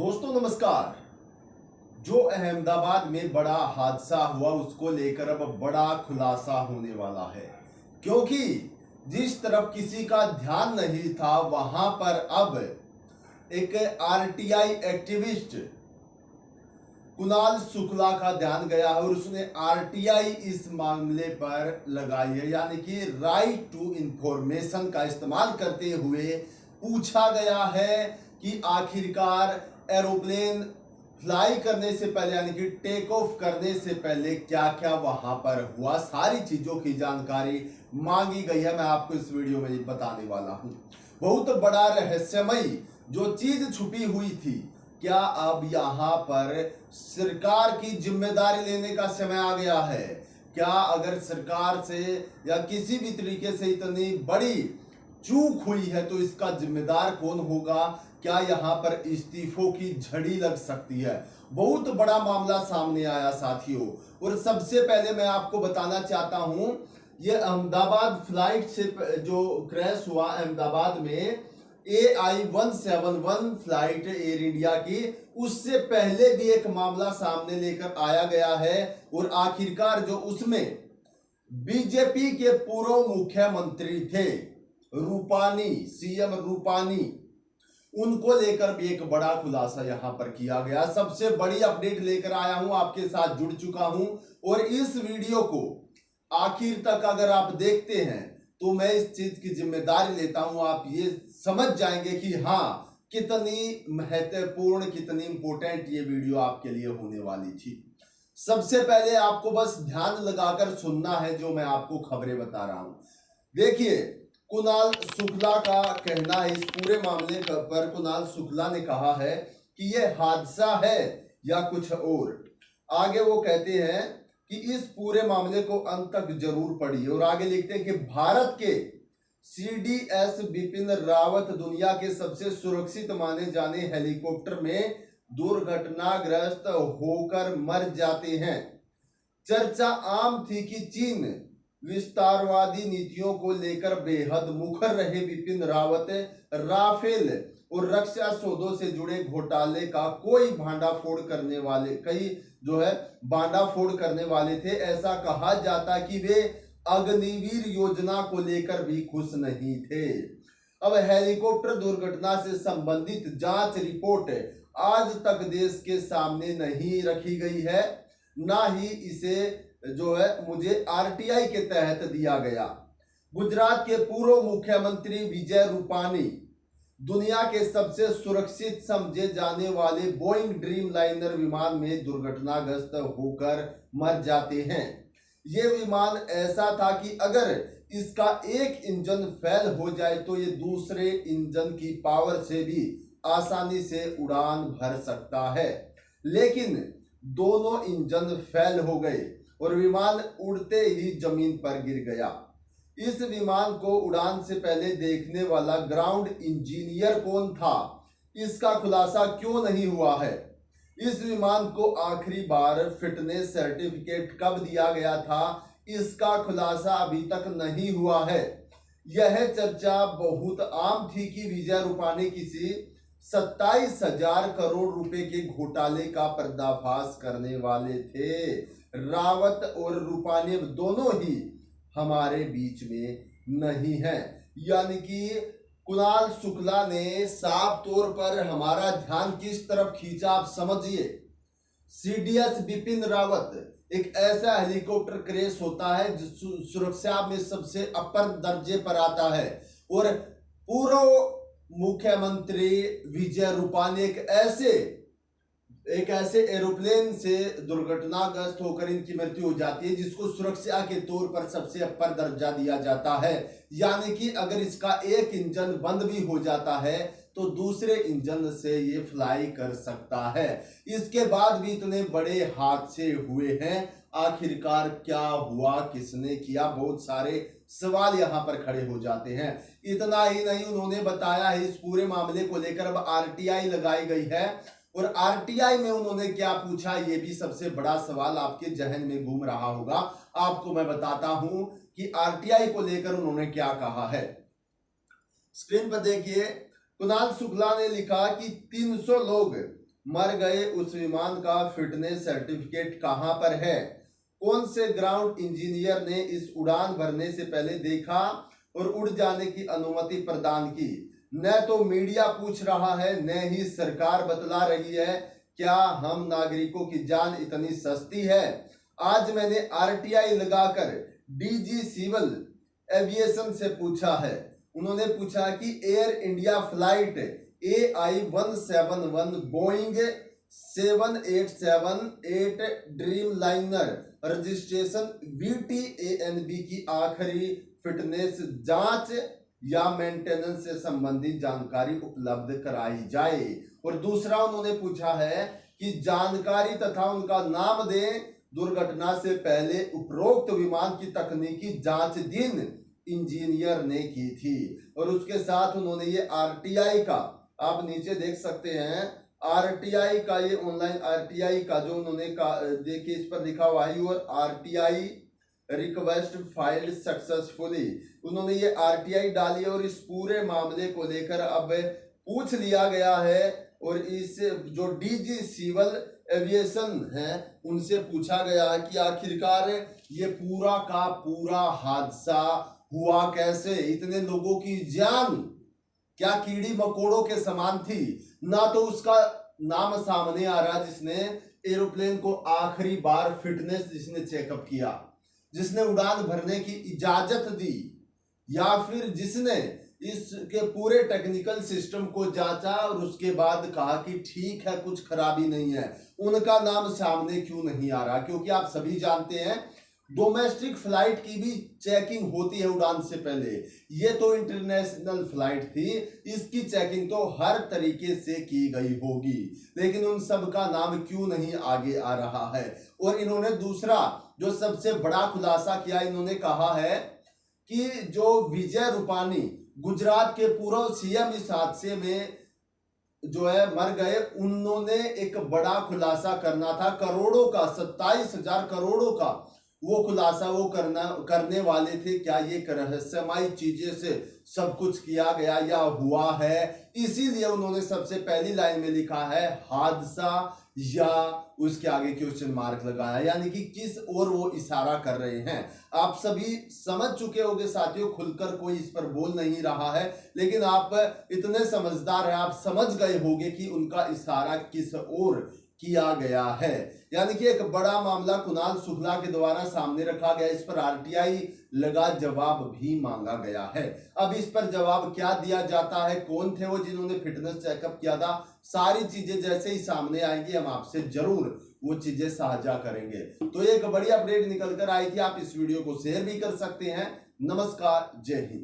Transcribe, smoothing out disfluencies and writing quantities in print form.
दोस्तों नमस्कार। जो अहमदाबाद में बड़ा हादसा हुआ उसको लेकर अब बड़ा खुलासा होने वाला है, क्योंकि जिस तरफ किसी का ध्यान नहीं था वहां पर अब एक आरटीआई एक्टिविस्ट कुणाल शुक्ला का ध्यान गया है और उसने आरटीआई इस मामले पर लगाई है, यानी कि राइट टू इंफॉर्मेशन का इस्तेमाल करते हुए पूछा गया है कि आखिरकार एरोप्लेन फ्लाई करने से पहले यानी कि टेक ऑफ करने से पहले क्या क्या वहां पर हुआ, सारी चीजों की जानकारी मांगी गई है। मैं आपको इस वीडियो में बताने वाला हूं। बहुत बड़ा रहस्यमयी जो चीज छुपी हुई थी, क्या अब यहां पर सरकार की जिम्मेदारी लेने का समय आ गया है? क्या अगर सरकार से या किसी भी तरीके से इतनी बड़ी चूक हुई है तो इसका जिम्मेदार कौन होगा? क्या यहां पर इस्तीफों की झड़ी लग सकती है? बहुत बड़ा मामला सामने आया साथियों। और सबसे पहले मैं आपको बताना चाहता हूं, ये अहमदाबाद फ्लाइट से जो क्रैश हुआ अहमदाबाद में AI-171 फ्लाइट एयर इंडिया की, उससे पहले भी एक मामला सामने लेकर आया गया है। और आखिरकार जो उसमें बीजेपी के पूर्व मुख्यमंत्री थे रूपानी, सीएम रूपानी, उनको लेकर भी एक बड़ा खुलासा यहां पर किया गया। सबसे बड़ी अपडेट लेकर आया हूं, आपके साथ जुड़ चुका हूं। और इस वीडियो को आखिर तक अगर आप देखते हैं तो मैं इस चीज की जिम्मेदारी लेता हूं, आप ये समझ जाएंगे कि हाँ, कितनी महत्वपूर्ण, कितनी इंपॉर्टेंट ये वीडियो आपके लिए होने वाली थी। सबसे पहले आपको बस ध्यान लगाकर सुनना है जो मैं आपको खबरें बता रहा हूं। देखिए, कुणाल शुक्ला का कहना है, इस पूरे मामले पर कुणाल शुक्ला ने कहा है कि यह हादसा है या कुछ और। आगे वो कहते हैं कि इस पूरे मामले को अंत तक जरूर पढ़िए। और आगे लिखते हैं कि भारत के CDS बिपिन रावत दुनिया के सबसे सुरक्षित माने जाने हेलीकॉप्टर में दुर्घटनाग्रस्त होकर मर जाते हैं। चर्चा आम थी कि चीन विस्तारवादी नीतियों को लेकर बेहद मुखर रहे बिपिन रावत राफेल और रक्षा सौदों से जुड़े घोटाले का कोई भांडाफोड़ करने वाले भांडाफोड़ करने वाले थे। ऐसा कहा जाता कि वे अग्निवीर योजना को लेकर भी खुश नहीं थे। अब हेलीकॉप्टर दुर्घटना से संबंधित जांच रिपोर्ट आज तक देश के सामने नहीं रखी गई है, ना ही इसे मुझे आरटीआई के तहत दिया गया। गुजरात के पूर्व मुख्यमंत्री विजय रूपानी दुनिया के सबसे सुरक्षित समझे जाने वाले बोइंग ड्रीम लाइनर विमान में दुर्घटनाग्रस्त होकर मर जाते हैं। ये विमान ऐसा था कि अगर इसका एक इंजन फेल हो जाए तो ये दूसरे इंजन की पावर से भी आसानी से उड़ान भर सकता है, लेकिन दोनों इंजन फेल हो गए और विमान उड़ते ही जमीन पर गिर गया। इस विमान को उड़ान से पहले देखने वाला ग्राउंड इंजीनियर कौन था, इसका खुलासा क्यों नहीं हुआ है? इस विमान को आखिरी बार फिटनेस सर्टिफिकेट कब दिया गया था, इसका खुलासा अभी तक नहीं हुआ है। यह चर्चा बहुत आम थी कि विजय रूपानी किसी 27,000 करोड़ रुपए के घोटाले का पर्दाफाश करने वाले थे। रावत और रूपानी दोनों ही हमारे बीच में नहीं है। यानी कि कुणाल शुक्ला ने साफ तौर पर हमारा ध्यान किस तरफ खींचा, आप समझिए। CDS बिपिन रावत एक ऐसा हेलीकॉप्टर क्रैश होता है जो सुरक्षा में सबसे अपर दर्जे पर आता है। और पूर्व मुख्यमंत्री विजय रूपानी एक ऐसे एरोप्लेन से दुर्घटनाग्रस्त होकर इनकी मृत्यु हो जाती है जिसको सुरक्षा के तौर पर सबसे अपर दर्जा दिया जाता है। यानी कि अगर इसका एक इंजन बंद भी हो जाता है तो दूसरे इंजन से ये फ्लाई कर सकता है। इसके बाद भी इतने बड़े हादसे हुए हैं, आखिरकार क्या हुआ, किसने किया, बहुत सारे सवाल यहां पर खड़े हो जाते हैं। इतना ही नहीं, उन्होंने बताया है इस पूरे मामले को लेकर अब आरटीआई लगाई गई है। और आरटीआई में उन्होंने क्या पूछा, ये भी सबसे बड़ा सवाल आपके जहन में घूम रहा होगा। आपको मैं बताता हूं कि आरटीआई को लेकर उन्होंने क्या कहा है। स्क्रीन पर देखिए, कुणाल शुक्ला ने लिखा कि 300 लोग मर गए उस विमान का फिटनेस सर्टिफिकेट कहां पर है? कौन से ग्राउंड इंजीनियर ने इस उड़ान भरने से पहले देखा और उड़ जाने की अनुमति प्रदान की? न तो मीडिया पूछ रहा है, न ही सरकार बतला रही है। क्या हम नागरिकों की जान इतनी सस्ती है? आज मैंने आरटीआई लगाकर डीजी सिविल एविएशन से पूछा है। उन्होंने पूछा कि air India flight AI-171 Boeing 7878 dream liner registration VTANB की आखिरी फिटनेस जांच या मेंटेनेंस से संबंधित जानकारी उपलब्ध कराई जाए। और दूसरा उन्होंने पूछा है कि जानकारी तथा उनका नाम दें। दुर्घटना से पहले उपरोक्त विमान की तकनीकी जांच दिन इंजीनियर ने की थी। और उसके साथ उन्होंने ये आरटीआई का, आप नीचे देख सकते हैं, आरटीआई का ये ऑनलाइन आरटीआई का जो उन्होंने देखिए इस पर लिखा हुआ है और आरटीआई रिक्वेस्ट फाइल्ड सक्सेसफुली। उन्होंने ये आरटीआई डाली और इस पूरे मामले को लेकर अब पूछ लिया गया है और इस जो डीजी सिविल एविएशन है उनसे पूछा गया है कि आखिरकार ये पूरा का पूरा हादसा हुआ कैसे? इतने लोगों की जान क्या कीड़ी मकोड़ों के समान थी? ना तो उसका नाम सामने आ रहा जिसने एरोप्लेन को आखिरी बार फिटनेस जिसने चेकअप किया, जिसने उड़ान भरने की इजाजत दी, या फिर जिसने इसके पूरे टेक्निकल सिस्टम को जांचा और उसके बाद कहा कि ठीक है कुछ खराबी नहीं है। उनका नाम सामने क्यों नहीं आ रहा? क्योंकि आप सभी जानते हैं डोमेस्टिक फ्लाइट की भी चेकिंग होती है उड़ान से पहले। ये तो इंटरनेशनल फ्लाइट थी, इसकी चेकिंग तो हर तरीके से की गई होगी, लेकिन उन सब का नाम क्यों नहीं आगे आ रहा है? और इन्होंने दूसरा जो सबसे बड़ा खुलासा किया, इन्होंने कहा है कि जो विजय रूपानी गुजरात के पूर्व सीएम इस हादसे में जो है मर गए, उन्होंने एक बड़ा खुलासा करना था, करोड़ों का, 27,000 करोड़ों का वो खुलासा वो करने वाले थे। क्या ये रहस्यमयी चीजें से सब कुछ किया गया या हुआ है? इसीलिए उन्होंने सबसे पहली लाइन में लिखा है हादसा, या उसके आगे क्वेश्चन मार्क लगाया, यानी कि किस ओर वो इशारा कर रहे हैं। आप सभी समझ चुके होंगे साथियों, खुलकर कोई इस पर बोल नहीं रहा है, लेकिन आप इतने समझदार हैं, आप समझ गए होंगे कि उनका इशारा किस ओर किया गया है। यानी कि एक बड़ा मामला कुणाल शुक्ला के द्वारा सामने रखा गया, इस पर आरटीआई लगा जवाब भी मांगा गया है। अब इस पर जवाब क्या दिया जाता है, कौन थे वो जिन्होंने फिटनेस चेकअप किया था, सारी चीजें जैसे ही सामने आएंगी हम आपसे जरूर वो चीजें साझा करेंगे। तो एक बड़ी अपडेट निकल कर आई थी, आप इस वीडियो को शेयर भी कर सकते हैं। नमस्कार, जय हिंद।